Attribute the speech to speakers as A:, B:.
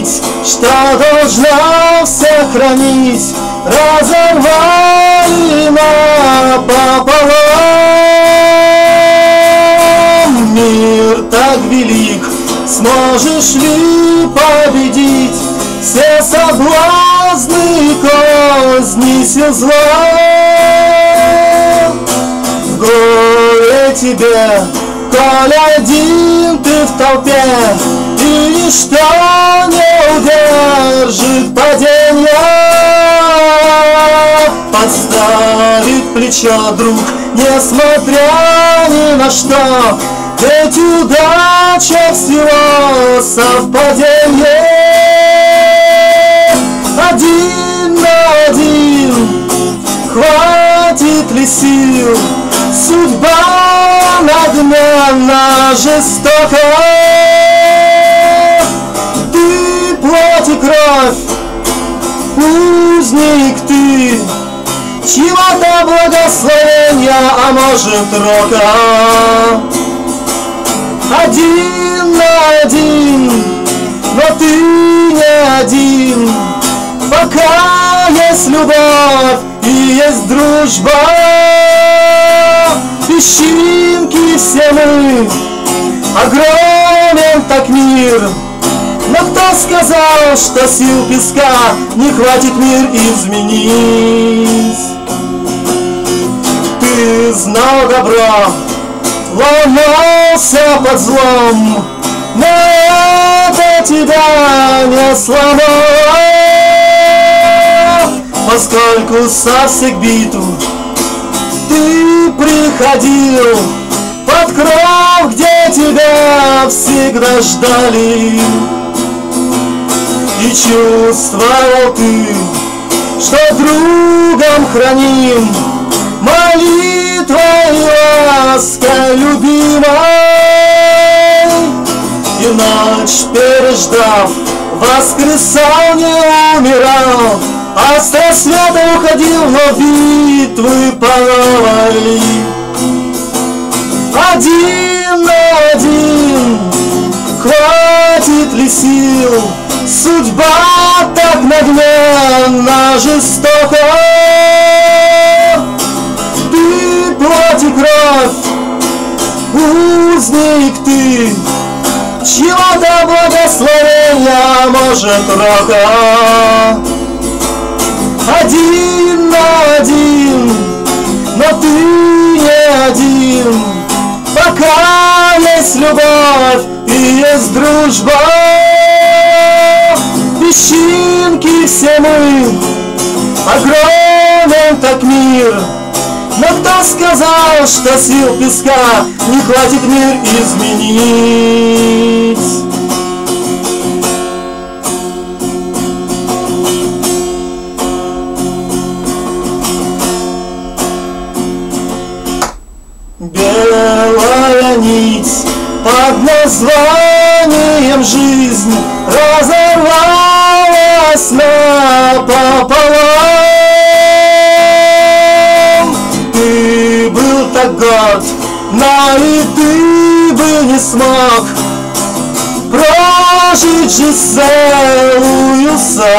A: нить, что должна всех хранить, разорвали напополам. Мир так велик, сможешь ли победить все соблазны, козни сил зла? В горе тебе, коль один ты в толпе, и ничто не удержит падения. Подставит плечо друг, несмотря ни на что, ведь удача всего совпадение. Один на один, хватит ли сил? Судьба надменна, жестока. Ты плоть и кровь, узник ты, чьего-то благословения, а может рока. Один на один, но ты не один, пока есть любовь и есть дружба. Песчинки все мы, огромен так мир, но кто сказал, что сил песка не хватит мир изменить? Ты знал добро, ломался под злом, но это тебя не сломало, поскольку со всех битв ты приходил под кров, где тебя всегда ждали, и чувствовал ты, что другом храним молитвой и лаской любимой. И ночь переждав, воскресал, не умирал, а с рассвета уходил, но битвы по новой. Один на один, хватит ли сил? Судьба так надменна, жестока. Ты плоть и кровь, узник ты, чьего-то благословения, может рока. Один на один, но ты не один, пока есть любовь и есть дружба. Песчинки все мы, огромен так мир, но кто сказал, что сил песка не хватит мир изменить? Белая нить под названием жизнь разорвалась напополам. Ты был так горд, но и ты бы не смог прожить жизнь целую сам.